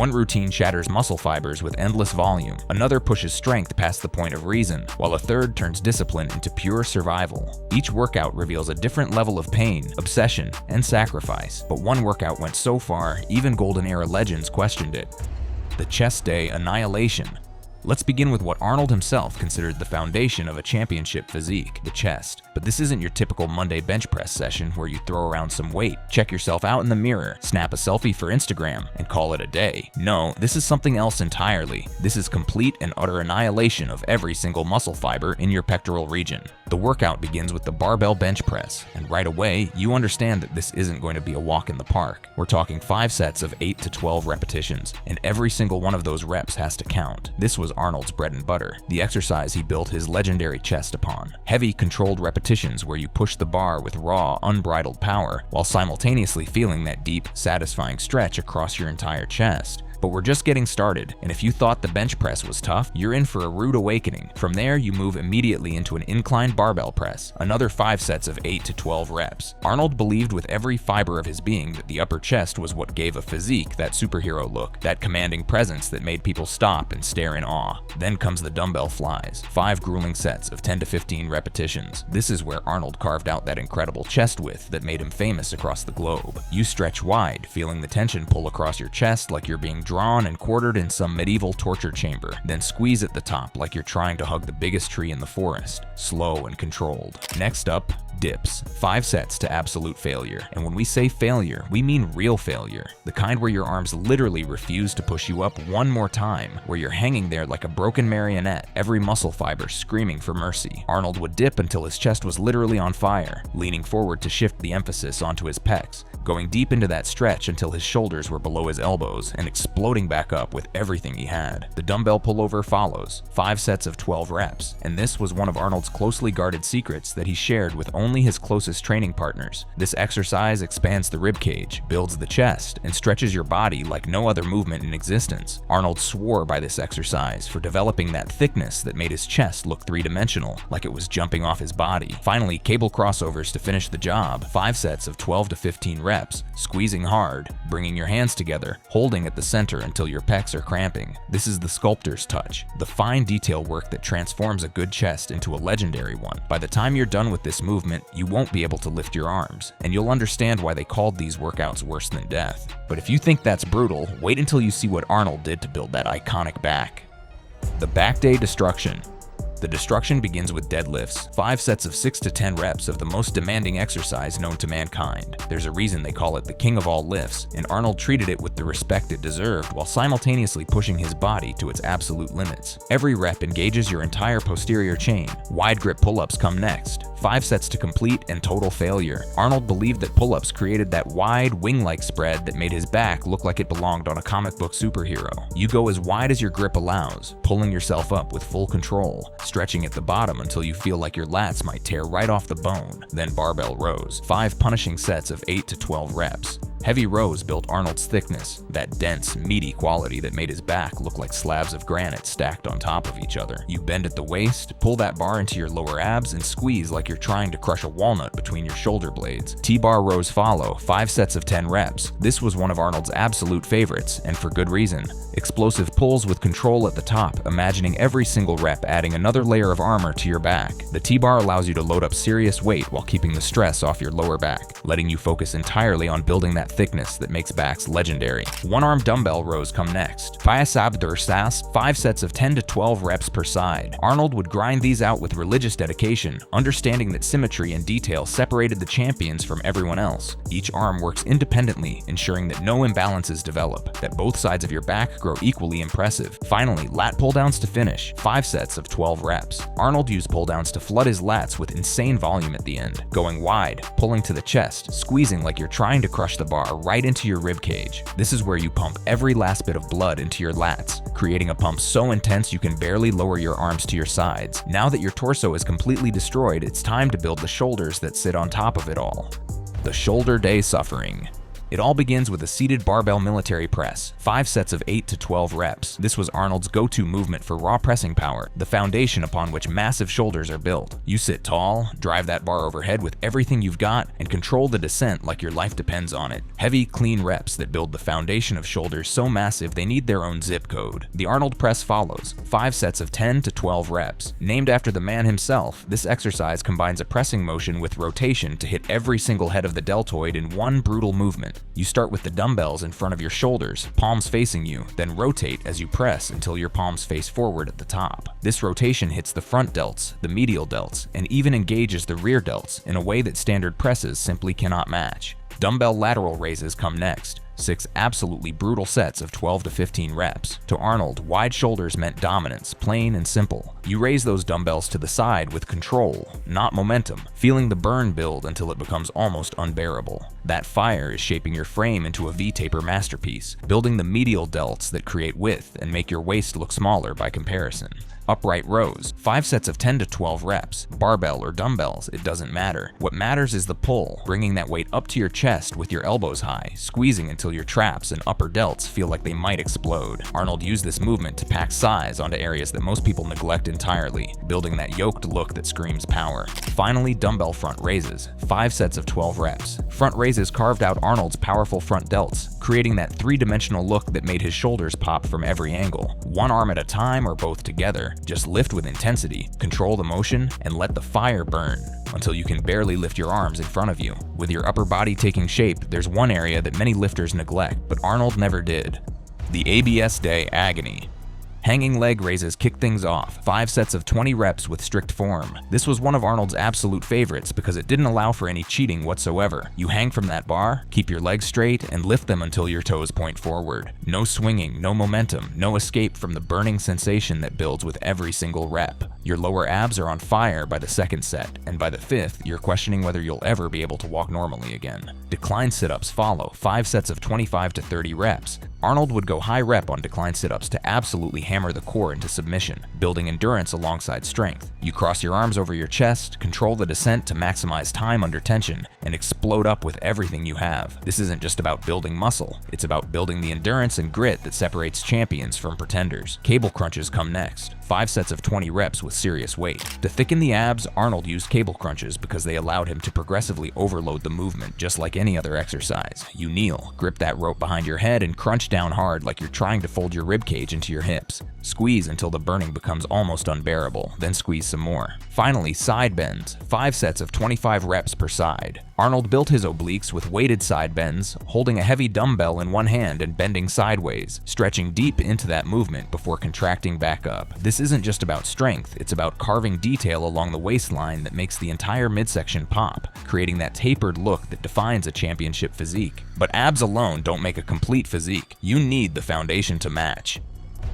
One routine shatters muscle fibers with endless volume, another pushes strength past the point of reason, while a third turns discipline into pure survival. Each workout reveals a different level of pain, obsession, and sacrifice, but one workout went so far, even Golden Era legends questioned it. The chest day annihilation. Let's begin with what Arnold himself considered the foundation of a championship physique, the chest. But this isn't your typical Monday bench press session where you throw around some weight, check yourself out in the mirror, snap a selfie for Instagram, and call it a day. No, this is something else entirely. This is complete and utter annihilation of every single muscle fiber in your pectoral region. The workout begins with the barbell bench press, and right away, you understand that this isn't going to be a walk in the park. We're talking 5 sets of 8 to 12 repetitions, and every single one of those reps has to count. This was Arnold's bread and butter, the exercise he built his legendary chest upon. Heavy, controlled repetitions where you push the bar with raw, unbridled power, while simultaneously feeling that deep, satisfying stretch across your entire chest. But we're just getting started, and if you thought the bench press was tough, you're in for a rude awakening. From there, you move immediately into an inclined barbell press, another 5 sets of 8 to 12 reps. Arnold believed with every fiber of his being that the upper chest was what gave a physique that superhero look, that commanding presence that made people stop and stare in awe. Then comes the dumbbell flies, 5 grueling sets of 10 to 15 repetitions. This is where Arnold carved out that incredible chest width that made him famous across the globe. You stretch wide, feeling the tension pull across your chest like you're being drawn and quartered in some medieval torture chamber, then squeeze at the top like you're trying to hug the biggest tree in the forest, slow and controlled. Next up, dips, 5 sets to absolute failure. And when we say failure, we mean real failure, the kind where your arms literally refuse to push you up one more time, where you're hanging there like a broken marionette, every muscle fiber screaming for mercy. Arnold would dip until his chest was literally on fire, leaning forward to shift the emphasis onto his pecs, going deep into that stretch until his shoulders were below his elbows and exploding back up with everything he had. The dumbbell pullover follows, 5 sets of 12 reps, and this was one of Arnold's closely guarded secrets that he shared with only his closest training partners. This exercise expands the rib cage, builds the chest, and stretches your body like no other movement in existence. Arnold swore by this exercise for developing that thickness that made his chest look three-dimensional, like it was jumping off his body. Finally, cable crossovers to finish the job, 5 sets of 12 to 15 reps, squeezing hard, bringing your hands together, holding at the center until your pecs are cramping. This is the sculptor's touch, the fine detail work that transforms a good chest into a legendary one. By the time you're done with this movement, you won't be able to lift your arms, and you'll understand why they called these workouts worse than death. But if you think that's brutal, wait until you see what Arnold did to build that iconic back. The back day destruction. The destruction begins with deadlifts, 5 sets of 6 to 10 reps of the most demanding exercise known to mankind. There's a reason they call it the king of all lifts, and Arnold treated it with the respect it deserved while simultaneously pushing his body to its absolute limits. Every rep engages your entire posterior chain. Wide grip pull-ups come next, 5 sets to complete and total failure. Arnold believed that pull-ups created that wide, wing-like spread that made his back look like it belonged on a comic book superhero. You go as wide as your grip allows, pulling yourself up with full control, stretching at the bottom until you feel like your lats might tear right off the bone. Then barbell rows, 5 punishing sets of 8 to 12 reps. Heavy rows built Arnold's thickness, that dense, meaty quality that made his back look like slabs of granite stacked on top of each other. You bend at the waist, pull that bar into your lower abs, and squeeze like you're trying to crush a walnut between your shoulder blades. T-bar rows follow, 5 sets of 10 reps. This was one of Arnold's absolute favorites, and for good reason. Explosive pulls with control at the top, imagining every single rep adding another layer of armor to your back. The T-bar allows you to load up serious weight while keeping the stress off your lower back, letting you focus entirely on building that thickness that makes backs legendary. One-arm dumbbell rows come next. Biceps dorsales, 5 sets of 10 to 12 reps per side. Arnold would grind these out with religious dedication, understanding that symmetry and detail separated the champions from everyone else. Each arm works independently, ensuring that no imbalances develop, that both sides of your back grow equally impressive. Finally, lat pull-downs to finish, 5 sets of 12 reps. Arnold used pull-downs to flood his lats with insane volume at the end, going wide, pulling to the chest, squeezing like you're trying to crush the bar right into your rib cage. This is where you pump every last bit of blood into your lats, creating a pump so intense you can barely lower your arms to your sides. Now that your torso is completely destroyed, it's time to build the shoulders that sit on top of it all. The shoulder day suffering. It all begins with a seated barbell military press, 5 sets of 8 to 12 reps. This was Arnold's go-to movement for raw pressing power, the foundation upon which massive shoulders are built. You sit tall, drive that bar overhead with everything you've got, and control the descent like your life depends on it. Heavy, clean reps that build the foundation of shoulders so massive they need their own zip code. The Arnold press follows, 5 sets of 10 to 12 reps. Named after the man himself, this exercise combines a pressing motion with rotation to hit every single head of the deltoid in one brutal movement. You start with the dumbbells in front of your shoulders, palms facing you, then rotate as you press until your palms face forward at the top. This rotation hits the front delts, the medial delts, and even engages the rear delts in a way that standard presses simply cannot match. Dumbbell lateral raises come next. 6 absolutely brutal sets of 12 to 15 reps. To Arnold, wide shoulders meant dominance, plain and simple. You raise those dumbbells to the side with control, not momentum, feeling the burn build until it becomes almost unbearable. That fire is shaping your frame into a V-taper masterpiece, building the medial delts that create width and make your waist look smaller by comparison. Upright rows, 5 sets of 10 to 12 reps. Barbell or dumbbells, it doesn't matter. What matters is the pull, bringing that weight up to your chest with your elbows high, squeezing until your traps and upper delts feel like they might explode. Arnold used this movement to pack size onto areas that most people neglect entirely, building that yoked look that screams power. Finally, dumbbell front raises, 5 sets of 12 reps. Front raises carved out Arnold's powerful front delts, creating that three-dimensional look that made his shoulders pop from every angle. One arm at a time or both together, just lift with intensity, control the motion, and let the fire burn until you can barely lift your arms in front of you. With your upper body taking shape, there's one area that many lifters neglect, but Arnold never did: the ABS day agony. Hanging leg raises kick things off, 5 sets of 20 reps with strict form. This was one of Arnold's absolute favorites because it didn't allow for any cheating whatsoever. You hang from that bar, keep your legs straight, and lift them until your toes point forward. No swinging, no momentum, no escape from the burning sensation that builds with every single rep. Your lower abs are on fire by the second set, and by the 5th, you're questioning whether you'll ever be able to walk normally again. Decline sit-ups follow, 5 sets of 25 to 30 reps. Arnold would go high rep on decline sit-ups to absolutely hammer the core into submission, building endurance alongside strength. You cross your arms over your chest, control the descent to maximize time under tension, and explode up with everything you have. This isn't just about building muscle, it's about building the endurance and grit that separates champions from pretenders. Cable crunches come next, 5 sets of 20 reps with serious weight. To thicken the abs, Arnold used cable crunches because they allowed him to progressively overload the movement just like any other exercise. You kneel, grip that rope behind your head, and crunch down hard like you're trying to fold your ribcage into your hips. Squeeze until the burning becomes almost unbearable, then squeeze some more. Finally, side bends, 5 sets of 25 reps per side. Arnold built his obliques with weighted side bends, holding a heavy dumbbell in one hand and bending sideways, stretching deep into that movement before contracting back up. This isn't just about strength, it's about carving detail along the waistline that makes the entire midsection pop, creating that tapered look that defines a championship physique. But abs alone don't make a complete physique. You need the foundation to match.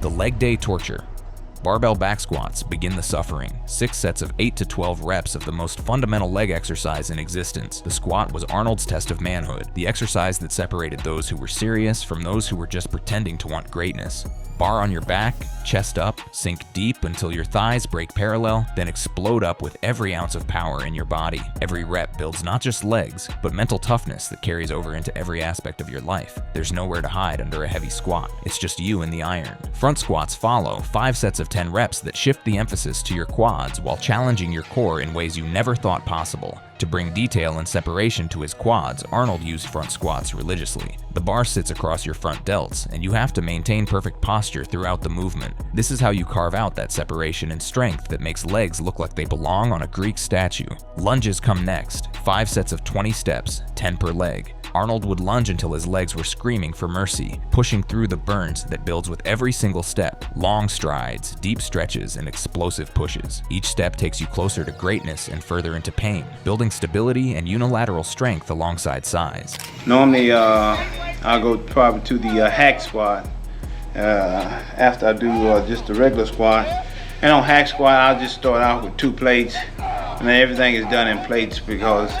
The leg day torture. Barbell back squats begin the suffering. 6 sets of 8 to 12 reps of the most fundamental leg exercise in existence. The squat was Arnold's test of manhood, the exercise that separated those who were serious from those who were just pretending to want greatness. Bar on your back, chest up, sink deep until your thighs break parallel, then explode up with every ounce of power in your body. Every rep builds not just legs, but mental toughness that carries over into every aspect of your life. There's nowhere to hide under a heavy squat. It's just you and the iron. Front squats follow, 5 sets of 10 reps that shift the emphasis to your quads while challenging your core in ways you never thought possible. To bring detail and separation to his quads, Arnold used front squats religiously. The bar sits across your front delts, and you have to maintain perfect posture throughout the movement. This is how you carve out that separation and strength that makes legs look like they belong on a Greek statue. Lunges come next, 5 sets of 20 steps, 10 per leg. Arnold would lunge until his legs were screaming for mercy, pushing through the burns that builds with every single step. Long strides, deep stretches, and explosive pushes. Each step takes you closer to greatness and further into pain, building stability and unilateral strength alongside size. Normally, I'll go probably to the hack squat after I do just the regular squat. And on hack squat, I'll just start out with 2 plates, and then everything is done in plates because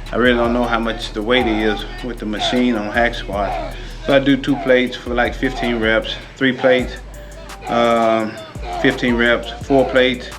I really don't know how much the weight is with the machine on hack squat. So I do 2 plates for like 15 reps, 3 plates, 15 reps, 4 plates,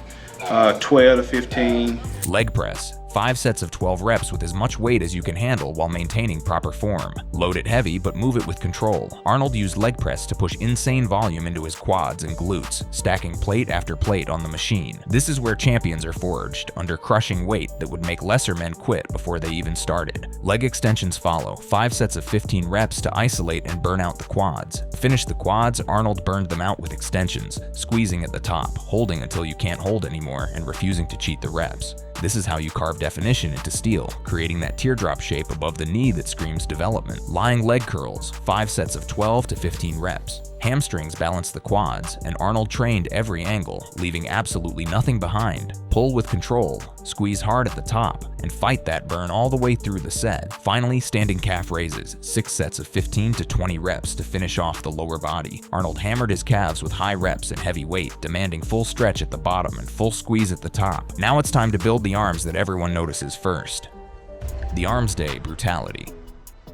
12 to 15. Leg press, 5 sets of 12 reps with as much weight as you can handle while maintaining proper form. Load it heavy, but move it with control. Arnold used leg press to push insane volume into his quads and glutes, stacking plate after plate on the machine. This is where champions are forged, under crushing weight that would make lesser men quit before they even started. Leg extensions follow, 5 sets of 15 reps to isolate and burn out the quads. To finish the quads, Arnold burned them out with extensions, squeezing at the top, holding until you can't hold anymore, and refusing to cheat the reps. This is how you carve definition into steel, creating that teardrop shape above the knee that screams development. Lying leg curls, 5 sets of 12 to 15 reps. Hamstrings balance the quads, and Arnold trained every angle, leaving absolutely nothing behind. Pull with control, squeeze hard at the top, and fight that burn all the way through the set. Finally, standing calf raises, 6 sets of 15 to 20 reps to finish off the lower body. Arnold hammered his calves with high reps and heavy weight, demanding full stretch at the bottom and full squeeze at the top. Now it's time to build the arms that everyone notices first. The Arms Day Brutality.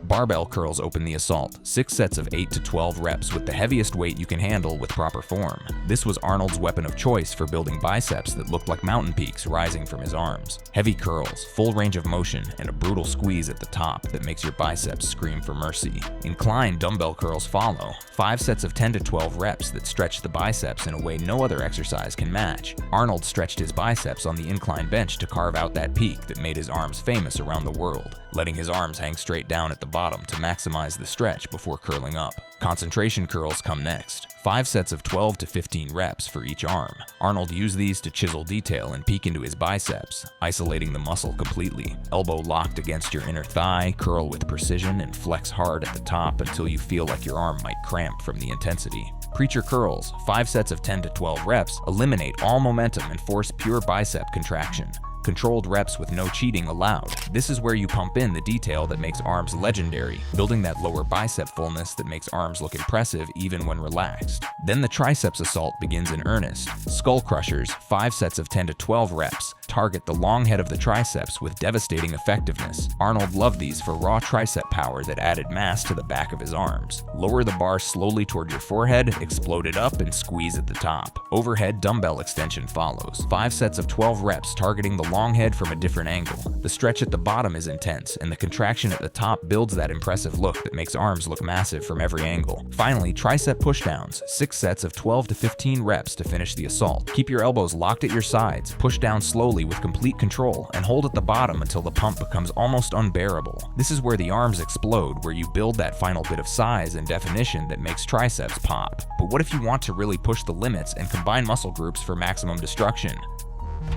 Barbell curls open the assault, 6 sets of 8 to 12 reps with the heaviest weight you can handle with proper form. This was Arnold's weapon of choice for building biceps that looked like mountain peaks rising from his arms. Heavy curls, full range of motion, and a brutal squeeze at the top that makes your biceps scream for mercy. Incline dumbbell curls follow, 5 sets of 10 to 12 reps that stretch the biceps in a way no other exercise can match. Arnold stretched his biceps on the incline bench to carve out that peak that made his arms famous around the world, letting his arms hang straight down at the bottom to maximize the stretch before curling up. Concentration curls come next, 5 sets of 12 to 15 reps for each arm. Arnold used these to chisel detail and peek into his biceps, isolating the muscle completely. Elbow locked against your inner thigh, curl with precision and flex hard at the top until you feel like your arm might cramp from the intensity. Preacher curls, 5 sets of 10 to 12 reps, eliminate all momentum and force pure bicep contraction. Controlled reps with no cheating allowed. This is where you pump in the detail that makes arms legendary, building that lower bicep fullness that makes arms look impressive even when relaxed. Then the triceps assault begins in earnest. Skull crushers, 5 sets of 10 to 12 reps, target the long head of the triceps with devastating effectiveness. Arnold loved these for raw tricep power that added mass to the back of his arms. Lower the bar slowly toward your forehead, explode it up, and squeeze at the top. Overhead dumbbell extension follows, 5 sets of 12 reps targeting the long head from a different angle. The stretch at the bottom is intense, and the contraction at the top builds that impressive look that makes arms look massive from every angle. Finally, tricep pushdowns, 6 sets of 12 to 15 reps to finish the assault. Keep your elbows locked at your sides, push down slowly with complete control, and hold at the bottom until the pump becomes almost unbearable. This is where the arms explode, where you build that final bit of size and definition that makes triceps pop. But what if you want to really push the limits and combine muscle groups for maximum destruction?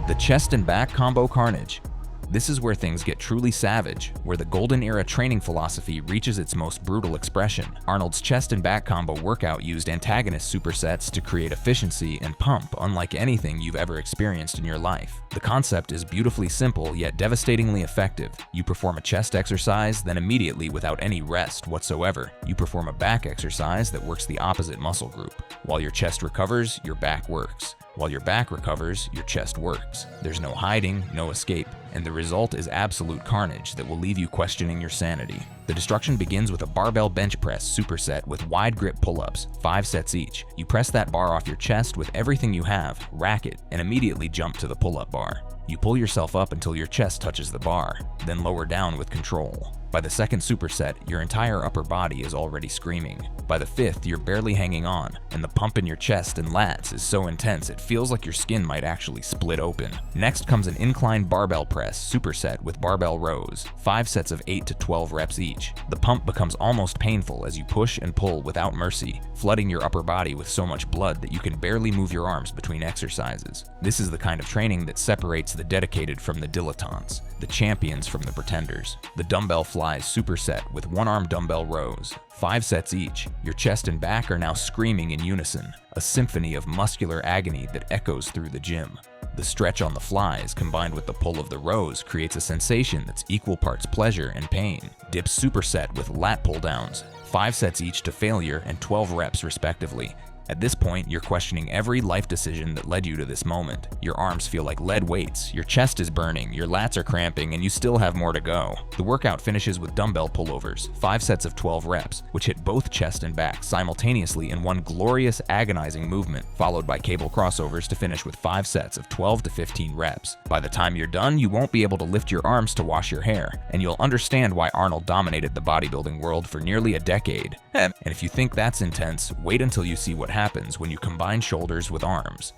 The chest and back combo carnage. This is where things get truly savage, where the golden era training philosophy reaches its most brutal expression. Arnold's chest and back combo workout used antagonist supersets to create efficiency and pump unlike anything you've ever experienced in your life. The concept is beautifully simple yet devastatingly effective. You perform a chest exercise, then immediately without any rest whatsoever, you perform a back exercise that works the opposite muscle group. While your chest recovers, your back works. While your back recovers, your chest works. There's no hiding, no escape, and the result is absolute carnage that will leave you questioning your sanity. The destruction begins with a barbell bench press superset with wide grip pull-ups, 5 sets each. You press that bar off your chest with everything you have, rack it, and immediately jump to the pull-up bar. You pull yourself up until your chest touches the bar, then lower down with control. By the second superset, your entire upper body is already screaming. By the fifth, you're barely hanging on, and the pump in your chest and lats is so intense it feels like your skin might actually split open. Next comes an incline barbell press superset with barbell rows, 5 sets of 8 to 12 reps each. The pump becomes almost painful as you push and pull without mercy, flooding your upper body with so much blood that you can barely move your arms between exercises. This is the kind of training that separates the dedicated from the dilettantes, the champions from the pretenders. The dumbbell flies superset with 1-arm dumbbell rows, 5 sets each. Your chest and back are now screaming in unison, a symphony of muscular agony that echoes through the gym. The stretch on the flies combined with the pull of the rows creates a sensation that's equal parts pleasure and pain. Dips superset with lat pull downs, 5 sets each to failure and 12 reps respectively. At this point, you're questioning every life decision that led you to this moment. Your arms feel like lead weights, your chest is burning, your lats are cramping, and you still have more to go. The workout finishes with dumbbell pullovers, 5 sets of 12 reps, which hit both chest and back simultaneously in one glorious, agonizing movement, followed by cable crossovers to finish with 5 sets of 12 to 15 reps. By the time you're done, you won't be able to lift your arms to wash your hair, and you'll understand why Arnold dominated the bodybuilding world for nearly a decade. And if you think that's intense, wait until you see what happens when you combine shoulders with arms.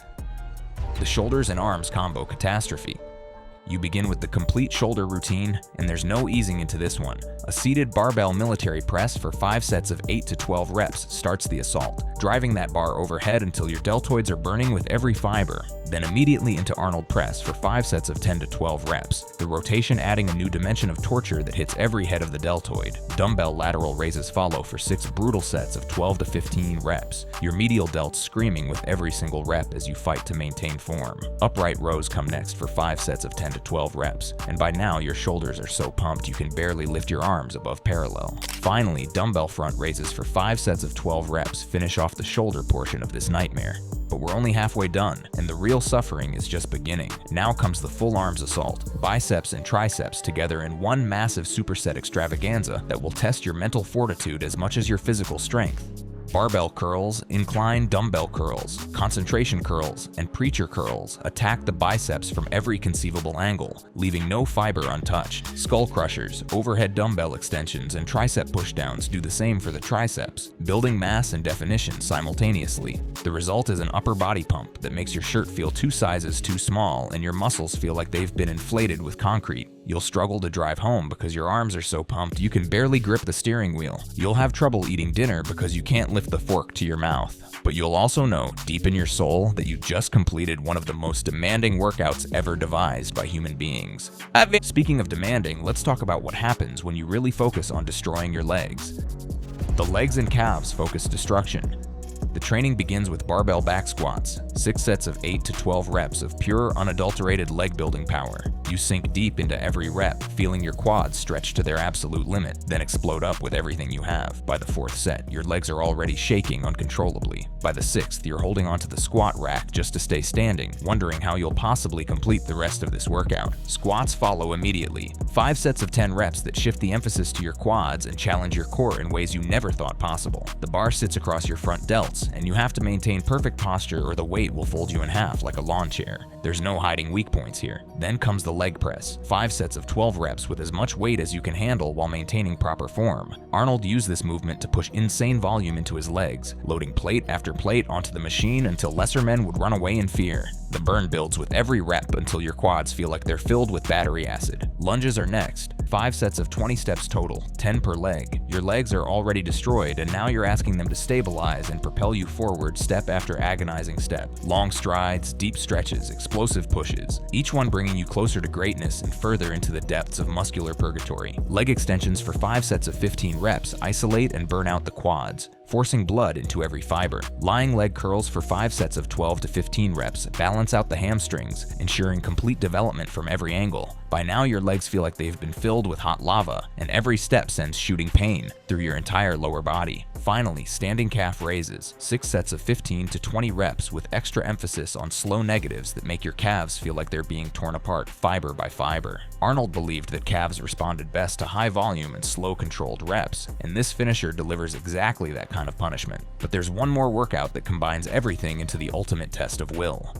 The shoulders and arms combo catastrophe. You begin with the complete shoulder routine, and there's no easing into this one. A seated barbell military press for 5 sets of 8 to 12 reps starts the assault, driving that bar overhead until your deltoids are burning with every fiber. Then immediately into Arnold press for 5 sets of 10 to 12 reps, the rotation adding a new dimension of torture that hits every head of the deltoid. Dumbbell lateral raises follow for 6 brutal sets of 12 to 15 reps, your medial delts screaming with every single rep as you fight to maintain form. Upright rows come next for 5 sets of 10 to 12 reps, and by now your shoulders are so pumped you can barely lift your arms above parallel. Finally, dumbbell front raises for 5 sets of 12 reps finish off the shoulder portion of this nightmare. But we're only halfway done, and the real suffering is just beginning. Now comes the full arms assault, biceps and triceps together in one massive superset extravaganza that will test your mental fortitude as much as your physical strength. Barbell curls, incline dumbbell curls, concentration curls, and preacher curls attack the biceps from every conceivable angle, leaving no fiber untouched. Skull crushers, overhead dumbbell extensions, and tricep pushdowns do the same for the triceps, building mass and definition simultaneously. The result is an upper body pump that makes your shirt feel 2 sizes too small and your muscles feel like they've been inflated with concrete. You'll struggle to drive home because your arms are so pumped you can barely grip the steering wheel. You'll have trouble eating dinner because you can't lift the fork to your mouth. But you'll also know, deep in your soul, that you just completed one of the most demanding workouts ever devised by human beings. Speaking of demanding, let's talk about what happens when you really focus on destroying your legs. The legs and calves focus destruction. The training begins with barbell back squats, 6 sets of 8 to 12 reps of pure, unadulterated leg building power. You sink deep into every rep, feeling your quads stretch to their absolute limit, then explode up with everything you have. By the 4th set, your legs are already shaking uncontrollably. By the 6th, you're holding onto the squat rack just to stay standing, wondering how you'll possibly complete the rest of this workout. Squats follow immediately. 5 sets of 10 reps that shift the emphasis to your quads and challenge your core in ways you never thought possible. The bar sits across your front delts, and you have to maintain perfect posture or the weight will fold you in half like a lawn chair. There's no hiding weak points here. Then comes the leg press, 5 sets of 12 reps with as much weight as you can handle while maintaining proper form. Arnold used this movement to push insane volume into his legs, loading plate after plate onto the machine until lesser men would run away in fear. The burn builds with every rep until your quads feel like they're filled with battery acid. Lunges are next. 5 sets of 20 steps total, 10 per leg. Your legs are already destroyed, and now you're asking them to stabilize and propel you forward step after agonizing step. Long strides, deep stretches, explosive pushes, each one bringing you closer to greatness and further into the depths of muscular purgatory. Leg extensions for 5 sets of 15 reps isolate and burn out the quads, forcing blood into every fiber. Lying leg curls for 5 sets of 12 to 15 reps balance out the hamstrings, ensuring complete development from every angle. By now, your legs feel like they've been filled with hot lava, and every step sends shooting pain through your entire lower body. Finally, standing calf raises, 6 sets of 15 to 20 reps with extra emphasis on slow negatives that make your calves feel like they're being torn apart fiber by fiber. Arnold believed that calves responded best to high volume and slow controlled reps, and this finisher delivers exactly that kind of punishment. But there's one more workout that combines everything into the ultimate test of will.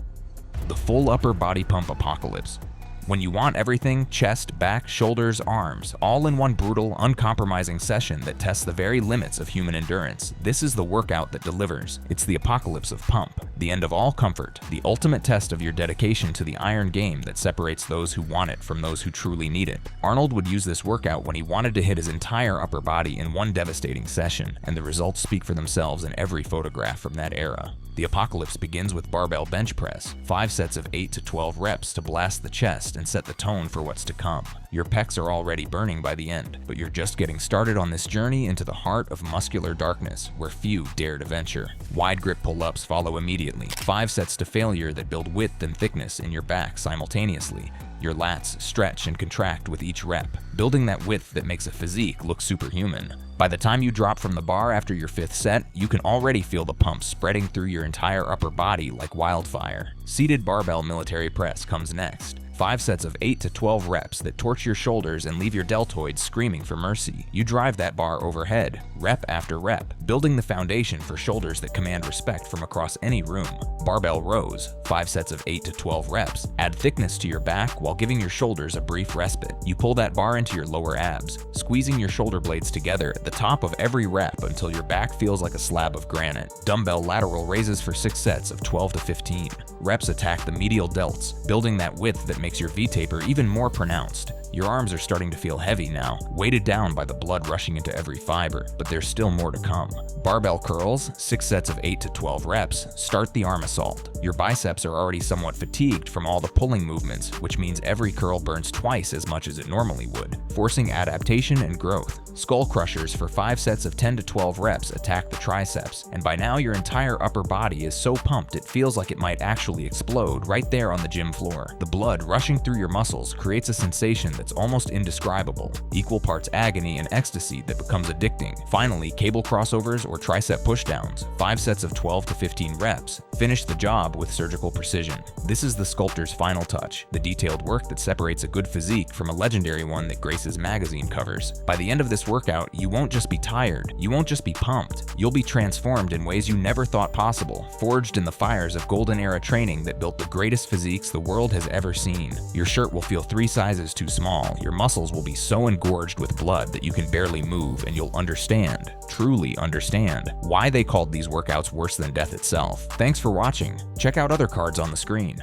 The full upper body pump apocalypse. When you want everything, chest, back, shoulders, arms, all in one brutal, uncompromising session that tests the very limits of human endurance, this is the workout that delivers. It's the apocalypse of pump, the end of all comfort, the ultimate test of your dedication to the iron game that separates those who want it from those who truly need it. Arnold would use this workout when he wanted to hit his entire upper body in one devastating session, and the results speak for themselves in every photograph from that era. The apocalypse begins with barbell bench press, 5 sets of 8 to 12 reps to blast the chest and set the tone for what's to come. Your pecs are already burning by the end, but you're just getting started on this journey into the heart of muscular darkness, where few dare to venture. Wide grip pull-ups follow immediately, 5 sets to failure that build width and thickness in your back simultaneously. Your lats stretch and contract with each rep, building that width that makes a physique look superhuman. By the time you drop from the bar after your 5th set, you can already feel the pump spreading through your entire upper body like wildfire. Seated barbell military press comes next. 5 sets of 8 to 12 reps that torch your shoulders and leave your deltoids screaming for mercy. You drive that bar overhead, rep after rep, building the foundation for shoulders that command respect from across any room. Barbell rows, 5 sets of 8 to 12 reps, add thickness to your back while giving your shoulders a brief respite. You pull that bar into your lower abs, squeezing your shoulder blades together at the top of every rep until your back feels like a slab of granite. Dumbbell lateral raises for 6 sets of 12 to 15. Reps attack the medial delts, building that width that makes your V-taper even more pronounced. Your arms are starting to feel heavy now, weighted down by the blood rushing into every fiber, but there's still more to come. Barbell curls, 6 sets of 8 to 12 reps, start the arm assault. Your biceps are already somewhat fatigued from all the pulling movements, which means every curl burns twice as much as it normally would, forcing adaptation and growth. Skull crushers for 5 sets of 10 to 12 reps attack the triceps, and by now your entire upper body is so pumped it feels like it might actually explode right there on the gym floor. The blood rushing through your muscles creates a sensation that's almost indescribable, equal parts agony and ecstasy that becomes addicting. Finally, cable crossovers or tricep pushdowns, 5 sets of 12 to 15 reps, finish the job with surgical precision. This is the sculptor's final touch, the detailed work that separates a good physique from a legendary one that graces magazine covers. By the end of this workout, you won't just be tired, you won't just be pumped, you'll be transformed in ways you never thought possible, forged in the fires of golden era training that built the greatest physiques the world has ever seen. Your shirt will feel 3 sizes too small, your muscles will be so engorged with blood that you can barely move, and you'll understand, truly understand, why they called these workouts worse than death itself. Thanks for watching. Check out other cards on the screen.